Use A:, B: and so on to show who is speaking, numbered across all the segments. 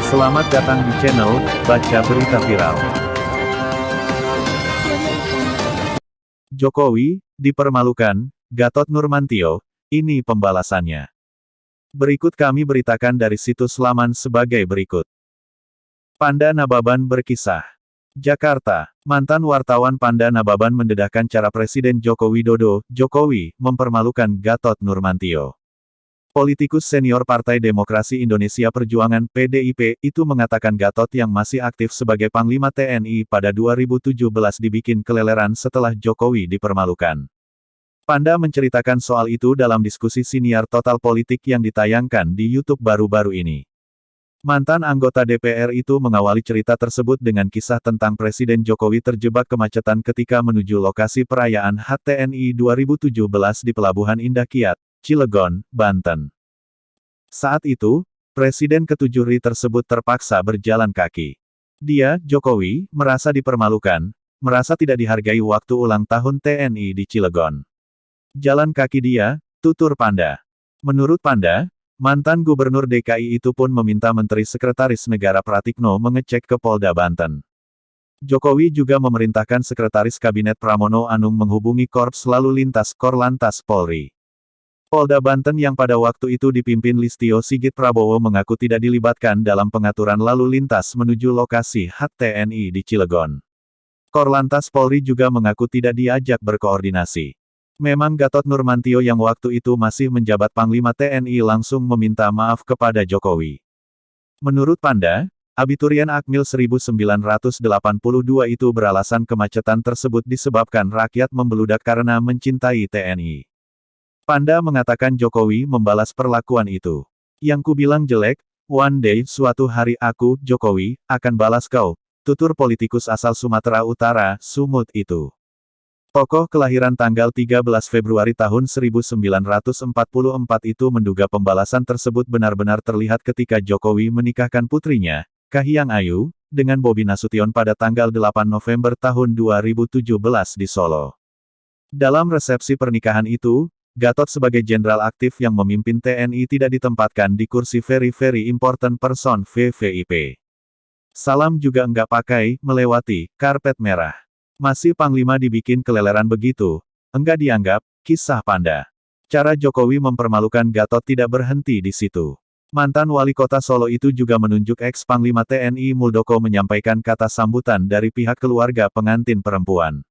A: Selamat datang di channel Baca Berita Viral. Jokowi dipermalukan, Gatot Nurmantio, ini pembalasannya. Berikut kami beritakan dari situs laman sebagai berikut. Panda Nababan berkisah. Jakarta, mantan wartawan Panda Nababan mendedahkan cara Presiden Joko Widodo, Jokowi, mempermalukan Gatot Nurmantio. Politikus senior Partai Demokrasi Indonesia Perjuangan (PDIP) itu mengatakan Gatot yang masih aktif sebagai Panglima TNI pada 2017 dibikin keleleran setelah Jokowi dipermalukan. Panda menceritakan soal itu dalam diskusi siniar Total Politik yang ditayangkan di YouTube baru-baru ini. Mantan anggota DPR itu mengawali cerita tersebut dengan kisah tentang Presiden Jokowi terjebak kemacetan ketika menuju lokasi perayaan HUT TNI 2017 di Pelabuhan Indah Kiat, Cilegon, Banten. Saat itu, Presiden ke-7 RI tersebut terpaksa berjalan kaki. Dia, Jokowi, merasa dipermalukan, merasa tidak dihargai waktu ulang tahun TNI di Cilegon. Jalan kaki dia, tutur Panda. Menurut Panda, mantan Gubernur DKI itu pun meminta Menteri Sekretaris Negara Pratikno mengecek ke Polda Banten. Jokowi juga memerintahkan Sekretaris Kabinet Pramono Anung menghubungi Korps Lalu Lintas Korlantas Polri. Polda Banten yang pada waktu itu dipimpin Listio Sigit Prabowo mengaku tidak dilibatkan dalam pengaturan lalu lintas menuju lokasi HUT TNI di Cilegon. Korlantas Polri juga mengaku tidak diajak berkoordinasi. Memang Gatot Nurmantio yang waktu itu masih menjabat Panglima TNI langsung meminta maaf kepada Jokowi. Menurut Panda, abiturian Akmil 1982 itu beralasan kemacetan tersebut disebabkan rakyat membeludak karena mencintai TNI. Panda mengatakan Jokowi membalas perlakuan itu. Yang ku bilang jelek, one day suatu hari aku, Jokowi, akan balas kau, tutur politikus asal Sumatera Utara, Sumut itu. Tokoh kelahiran tanggal 13 Februari tahun 1944 itu menduga pembalasan tersebut benar-benar terlihat ketika Jokowi menikahkan putrinya, Kahiyang Ayu, dengan Bobi Nasution pada tanggal 8 November tahun 2017 di Solo. Dalam resepsi pernikahan itu, Gatot sebagai jenderal aktif yang memimpin TNI tidak ditempatkan di kursi Very Important Person (VVIP). Salam juga enggak pakai, melewati karpet merah. Masih Panglima dibikin keleleran begitu, enggak dianggap, kisah Panda. Cara Jokowi mempermalukan Gatot tidak berhenti di situ. Mantan wali kota Solo itu juga menunjuk ex-Panglima TNI Muldoko menyampaikan kata sambutan dari pihak keluarga pengantin perempuan.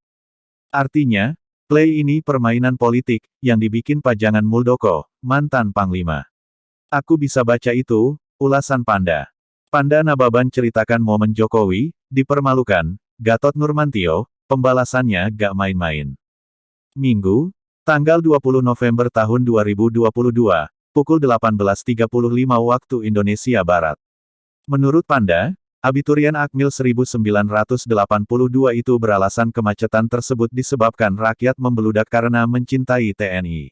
A: Artinya, play ini permainan politik, yang dibikin pajangan Muldoko, mantan Panglima. Aku bisa baca itu, ulasan Panda. Panda Nababan ceritakan momen Jokowi, dipermalukan, Gatot Nurmantio, pembalasannya gak main-main. Minggu, tanggal 20 November tahun 2022, pukul 18.35 waktu Indonesia Barat. Menurut Panda, abiturian Akmil 1982 itu beralasan kemacetan tersebut disebabkan rakyat membeludak karena mencintai TNI.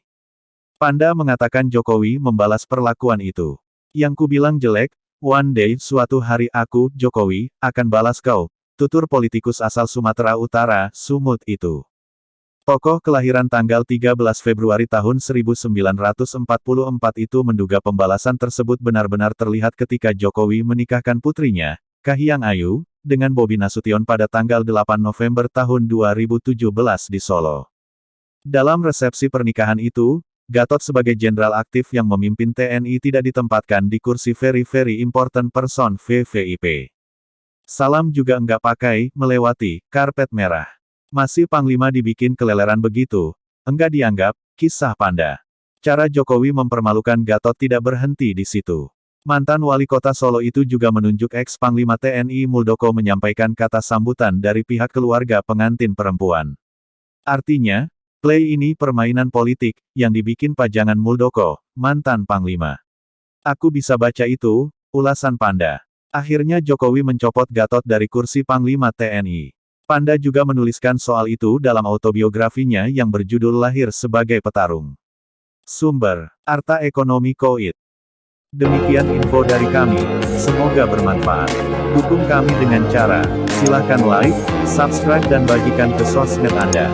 A: Panda mengatakan Jokowi membalas perlakuan itu. Yang ku bilang jelek, one day suatu hari aku, Jokowi, akan balas kau, tutur politikus asal Sumatera Utara, Sumut itu. Tokoh kelahiran tanggal 13 Februari tahun 1944 itu menduga pembalasan tersebut benar-benar terlihat ketika Jokowi menikahkan putrinya, Kahiyang Ayu, dengan Bobi Nasution pada tanggal 8 November tahun 2017 di Solo. Dalam resepsi pernikahan itu, Gatot sebagai jenderal aktif yang memimpin TNI tidak ditempatkan di kursi Very Important Person (VVIP). Salam juga enggak pakai, melewati karpet merah. Masih Panglima dibikin keleleran begitu, enggak dianggap, kisah Panda. Cara Jokowi mempermalukan Gatot tidak berhenti di situ. Mantan wali kota Solo itu juga menunjuk ex-Panglima TNI Muldoko menyampaikan kata sambutan dari pihak keluarga pengantin perempuan. Artinya, play ini permainan politik, yang dibikin pajangan Muldoko, mantan Panglima. Aku bisa baca itu, ulasan Panda. Akhirnya Jokowi mencopot Gatot dari kursi Panglima TNI. Panda juga menuliskan soal itu dalam autobiografinya yang berjudul Lahir Sebagai Petarung. Sumber, Arta Ekonomi Koit. Demikian info dari kami, semoga bermanfaat. Dukung kami dengan cara, silahkan like, subscribe dan bagikan ke sosmed Anda.